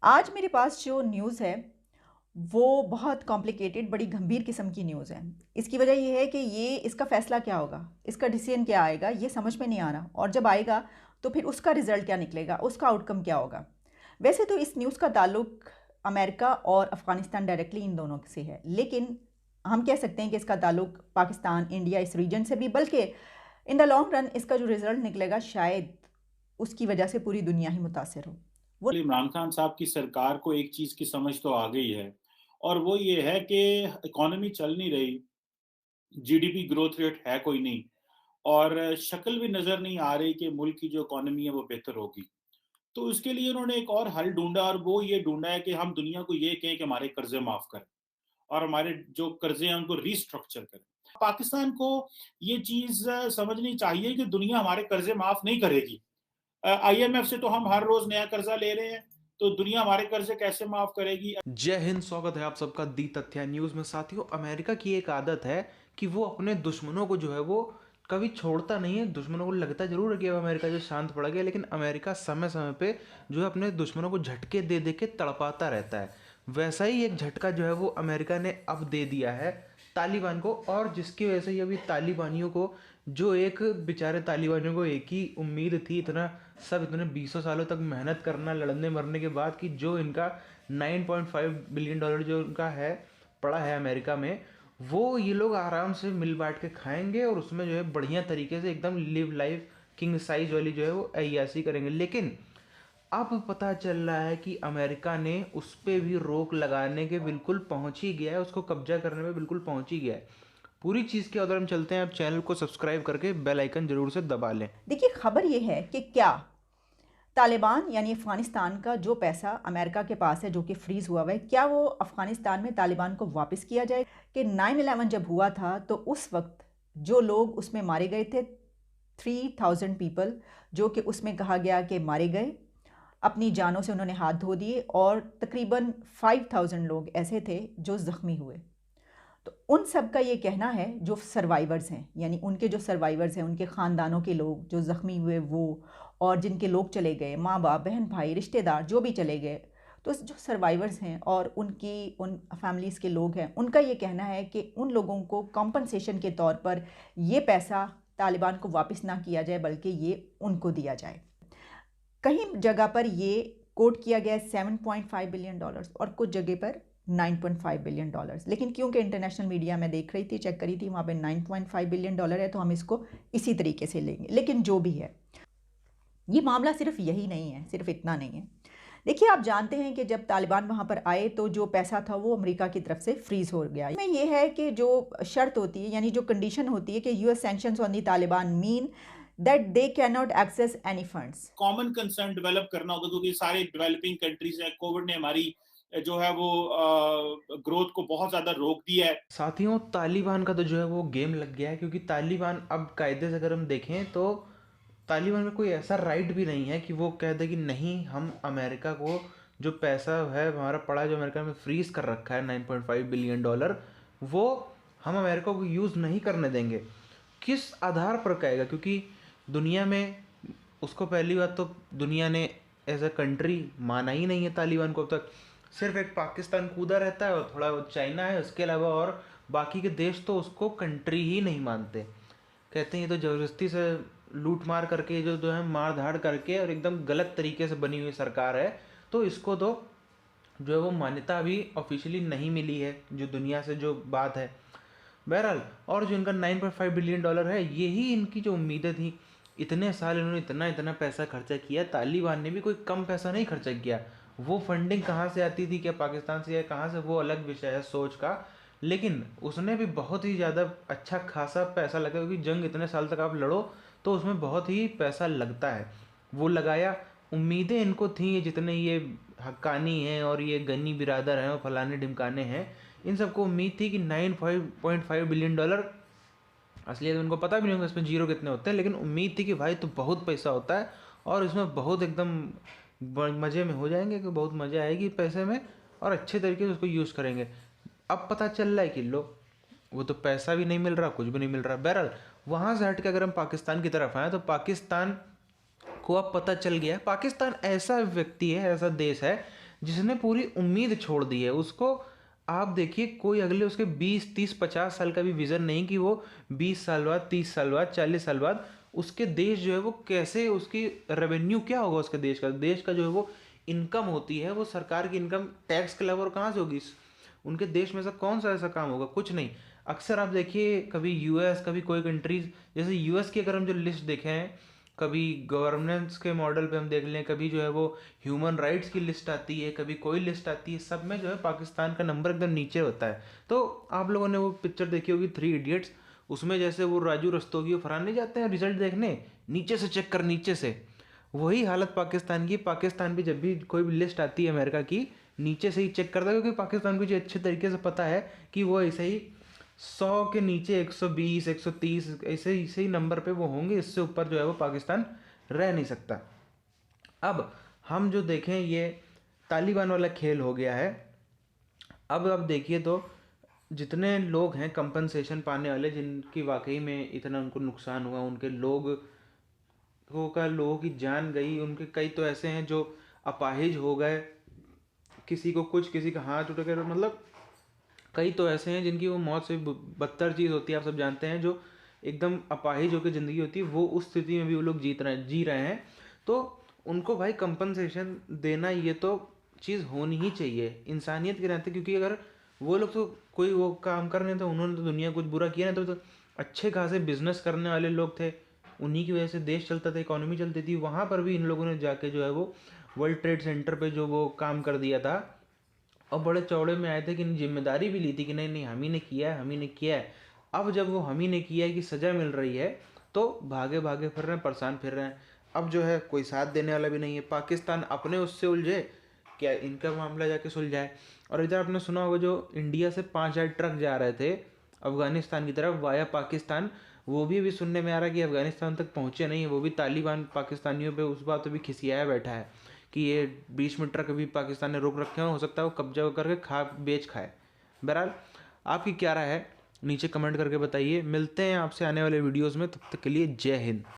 आज मेरे पास जो न्यूज़ है, वो बहुत कॉम्प्लिकेटेड, बड़ी गंभीर किस्म की न्यूज़ है। इसकी वजह ये है कि ये इसका फ़ैसला क्या होगा, इसका डिसीजन क्या आएगा, ये समझ में नहीं आ रहा और जब आएगा, तो फिर उसका रिज़ल्ट क्या निकलेगा, उसका आउटकम क्या होगा। वैसे तो इस न्यूज़ का ताल्लुक अमेरिका और अफ़गानिस्तान डायरेक्टली इन दोनों से है, लेकिन हम कह सकते हैं कि इसका ताल्लुक पाकिस्तान, इंडिया, इस रीजन से भी, बल्कि इन द लॉन्ग रन इसका जो रिज़ल्ट निकलेगा शायद उसकी वजह से पूरी दुनिया ही मुतासिर हो। वो इमरान खान साहब की सरकार को एक चीज़ की समझ तो आ गई है और वो ये है कि इकोनॉमी चल नहीं रही, जीडीपी ग्रोथ रेट है कोई नहीं और शक्ल भी नज़र नहीं आ रही कि मुल्क की जो इकोनॉमी है वो बेहतर होगी। तो उसके लिए उन्होंने एक और हल ढूँढा और वो ये ढूँढा है कि हम दुनिया को ये कहें कि हमारे कर्ज़े माफ़ करें और हमारे जो कर्ज़े हैं उनको रीस्ट्रक्चर करें। पाकिस्तान को ये चीज़ समझनी चाहिए कि दुनिया हमारे कर्ज़े माफ़ नहीं करेगी। आईएमएफ से तो हम हर रोज़ नया कर्ज़ा ले रहे हैं, तो दुनिया हमारे कर्ज़े कैसे माफ़ करेगी? जय हिंद। स्वागत है आप सबका दी तथ्या न्यूज़ में। साथियों, अमेरिका की एक आदत है कि वो अपने दुश्मनों को जो है वो कभी छोड़ता नहीं है। दुश्मनों को लगता जरूर है कि अब अमेरिका जो शांत पड़ गया, लेकिन अमेरिका समय समय पे जो है अपने दुश्मनों को झटके दे दे के तड़पाता रहता है। वैसा ही एक झटका जो है वो अमेरिका ने अब दे दिया है तालिबान को, और जिसकी वजह से ये अभी तालिबानियों को, जो एक बेचारे तालिबानियों को एक ही उम्मीद थी, इतना सब इतने 20 सालों तक मेहनत करना लड़ने मरने के बाद, कि जो इनका 9.5 बिलियन डॉलर जो उनका है पड़ा है अमेरिका में, वो ये लोग आराम से मिल बांट के खाएंगे और उसमें जो है बढ़िया तरीके से एकदम लिव लाइफ किंग साइज वाली जो है वो अय्याशी करेंगे। लेकिन अब पता चल रहा है कि अमेरिका ने उस पर भी रोक लगाने के बिल्कुल पहुंच ही गया है, उसको कब्जा करने में बिल्कुल पहुंच ही गया है। पूरी चीज़ के अगर हम चलते हैं, आप चैनल को सब्सक्राइब करके बेल आइकन जरूर से दबा लें। देखिए, खबर ये है कि क्या तालिबान यानी अफ़गानिस्तान का जो पैसा अमेरिका के पास है जो कि फ्रीज़ हुआ हुआ है, क्या वो अफ़गानिस्तान में तालिबान को वापस किया जाए? कि 9/11 जब हुआ था तो उस वक्त जो लोग उसमें मारे गए थे, 3000 पीपल, जो कि उसमें कहा गया कि मारे गए, अपनी जानों से उन्होंने हाथ धो दिए, और तकरीबन 5000 लोग ऐसे थे जो ज़ख्मी हुए। तो उन सब का ये कहना है, जो सर्वाइवर्स हैं, यानी उनके जो सर्वाइवर्स हैं, उनके ख़ानदानों के लोग जो ज़ख्मी हुए वो, और जिनके लोग चले गए, माँ बाप बहन भाई रिश्तेदार जो भी चले गए, तो जो सर्वाइवर्स हैं और उनकी उन फैमिलीज़ के लोग हैं, उनका ये कहना है कि उन लोगों को कॉम्पनसेशन के तौर पर ये पैसा तालिबान को वापस ना किया जाए, बल्कि ये उनको दिया जाए। कहीं जगह पर ये कोट किया गया है 7.5 बिलियन डॉलर्स, और कुछ जगह पर 9.5 बिलियन डॉलर्स। लेकिन क्योंकि इंटरनेशनल मीडिया में देख रही थी, चेक करी थी, वहाँ पे 9.5 बिलियन डॉलर है, तो हम इसको इसी तरीके से लेंगे। लेकिन जो भी है, ये मामला सिर्फ यही नहीं है, सिर्फ इतना नहीं है। देखिए, आप जानते हैं कि जब तालिबान वहाँ पर आए तो जो पैसा था वो अमेरिका की तरफ से फ्रीज़ हो गया। इसमें ये है कि जो शर्त होती है, यानी जो कंडीशन होती है, कि US sanctions on the Taliban mean that they can not access any funds. Common concern develop करना होगा क्योंकि सारे डेवलपिंग कंट्रीज़ हैं, कोविड ने हमारी जो है वो ग्रोथ को बहुत ज़्यादा रोक दिया है। साथियों, तालिबान का तो जो है वो गेम लग गया है, क्योंकि तालिबान अब कायदे से अगर हम देखें तो तालिबान में कोई ऐसा राइट भी नहीं है कि वो कह दे कि नहीं, हम अमेरिका को जो पैसा है हमारा पड़ा है, जो अमेरिका में फ्रीज कर रखा है 9.5 बिलियन डॉलर, वो हम अमेरिका को यूज़ नहीं करने देंगे। किस आधार पर कहेगा? क्योंकि दुनिया में उसको पहली बात तो दुनिया ने एज अ कंट्री माना ही नहीं है तालिबान को अब तक। सिर्फ एक पाकिस्तान कूदा रहता है और थोड़ा वो चाइना है, उसके अलावा और बाकी के देश तो उसको कंट्री ही नहीं मानते। कहते हैं ये तो ज़बरदस्ती से लूट मार करके, जो जो है मार धाड़ करके और एकदम गलत तरीके से बनी हुई सरकार है, तो इसको तो जो है वो मान्यता अभी ऑफिशियली नहीं मिली है, जो दुनिया से जो बात है। बहरहाल, और जो इनका 9.5 बिलियन डॉलर है, यही इनकी जो उम्मीदें थी। इतने साल इन्होंने इतना इतना पैसा खर्चा किया, तालिबान ने भी कोई कम पैसा नहीं खर्चा किया। वो फंडिंग कहाँ से आती थी, क्या पाकिस्तान से या कहाँ से, वो अलग विषय है सोच का। लेकिन उसने भी बहुत ही ज़्यादा अच्छा खासा पैसा लगा, क्योंकि जंग इतने साल तक आप लड़ो तो उसमें बहुत ही पैसा लगता है। वो लगाया। उम्मीदें इनको थी, ये जितने ये हक्कानी हैं और ये गनी बिरादर हैं और फलाने ढिमकाने हैं, इन सबको उम्मीद थी कि 9.5 बिलियन डॉलर, असलियत उनको पता भी नहीं होगा इसमें जीरो कितने होते हैं, लेकिन उम्मीद थी कि भाई तो बहुत पैसा होता है और इसमें बहुत एकदम मज़े में हो जाएंगे, कि बहुत मज़ा आएगी पैसे में और अच्छे तरीके से उसको यूज़ करेंगे। अब पता चल रहा है कि लो, वो तो पैसा भी नहीं मिल रहा, कुछ भी नहीं मिल रहा। बहरहाल, वहाँ से हट के अगर हम पाकिस्तान की तरफ आए तो पाकिस्तान को अब पता चल गया है। पाकिस्तान ऐसा व्यक्ति है, ऐसा देश है जिसने पूरी उम्मीद छोड़ दी है उसको। आप देखिए कोई अगले उसके 20 30 50 साल का भी विजन नहीं कि वो 20 साल बाद, 30 साल बाद, 40 साल बाद उसके देश जो है वो कैसे, उसकी रेवेन्यू क्या होगा उसके देश का जो है वो इनकम होती है, वो सरकार की इनकम टैक्स के अलावा और कहाँ से होगी। उनके देश में से कौन सा ऐसा काम होगा, कुछ नहीं। अक्सर आप देखिए कभी यूएस, कभी कोई कंट्रीज, जैसे यूएस की अगर हम जो लिस्ट देखें हैं, कभी गवर्नेंस के मॉडल पे हम देख लें, कभी जो है वो ह्यूमन राइट्स की लिस्ट आती है, कभी कोई लिस्ट आती है, सब में जो है पाकिस्तान का नंबर एकदम नीचे होता है। तो आप लोगों ने वो पिक्चर देखी होगी 3 इडियट्स, उसमें जैसे वो राजू रस्तोगी और फरहान नहीं जाते हैं रिजल्ट देखने, नीचे से चेक कर, नीचे से। वही हालत पाकिस्तान की। पाकिस्तान भी जब भी कोई भी लिस्ट आती है अमेरिका की, नीचे से ही चेक करता है, क्योंकि पाकिस्तान को जो अच्छे तरीके से पता है कि वो ऐसे ही 100 के नीचे 120 130 ऐसे ही नंबर पे वो होंगे, इससे ऊपर जो है वो पाकिस्तान रह नहीं सकता। अब हम जो देखें ये तालिबान वाला खेल हो गया है। अब देखिए तो जितने लोग हैं कंपनसेशन पाने वाले, जिनकी वाकई में इतना उनको नुकसान हुआ, उनके लोगों की जान गई, उनके कई तो ऐसे हैं जो अपाहिज हो गए, किसी को कुछ, किसी का हाथ उठ गया, मतलब कई तो ऐसे हैं जिनकी वो मौत से बदतर चीज़ होती है, आप सब जानते हैं, जो एकदम अपाहिज होकर ज़िंदगी होती है, वो उस स्थिति में भी वो लोग जी रहे हैं। तो उनको भाई कंपनसेशन देना ये तो चीज़ होनी ही चाहिए इंसानियत के नाते, क्योंकि अगर वो लोग तो कोई वो काम कर रहे थे, उन्होंने तो दुनिया कुछ बुरा किया नहीं, तो अच्छे खासे बिजनेस करने वाले लोग थे, उन्हीं की वजह से देश चलता था, इकोनॉमी चलती थी। वहाँ पर भी इन लोगों ने जाके जो है वो वर्ल्ड ट्रेड सेंटर पे जो वो काम कर दिया था, और बड़े चौड़े में आए थे कि जिम्मेदारी भी ली थी कि नहीं नहीं हम ही ने किया है, हम ही ने किया है। अब जब वो हम ही ने किया है कि सज़ा मिल रही है, तो भागे भागे फिर रहे हैं, परेशान फिर रहे हैं। अब जो है कोई साथ देने वाला भी नहीं है। पाकिस्तान अपने उससे उलझे, क्या इनका मामला जाके सुलझाए। और इधर आपने सुना होगा जो इंडिया से 5,000 ट्रक जा रहे थे अफगानिस्तान की तरफ वाया पाकिस्तान, वो भी अभी सुनने में आ रहा है कि अफगानिस्तान तक पहुँचे नहीं है। वो भी तालिबान पाकिस्तानियों पे उस बात पे भी खिसियाया बैठा है कि ये बीच में ट्रक भी पाकिस्तान ने रोक रखे हैं, हो सकता है वो कब्जा करके बेच खाए। बहरहाल आपकी क्या राय है नीचे कमेंट करके बताइए। मिलते हैं आपसे आने वाले वीडियोज़ में, तब तक के लिए जय हिंद।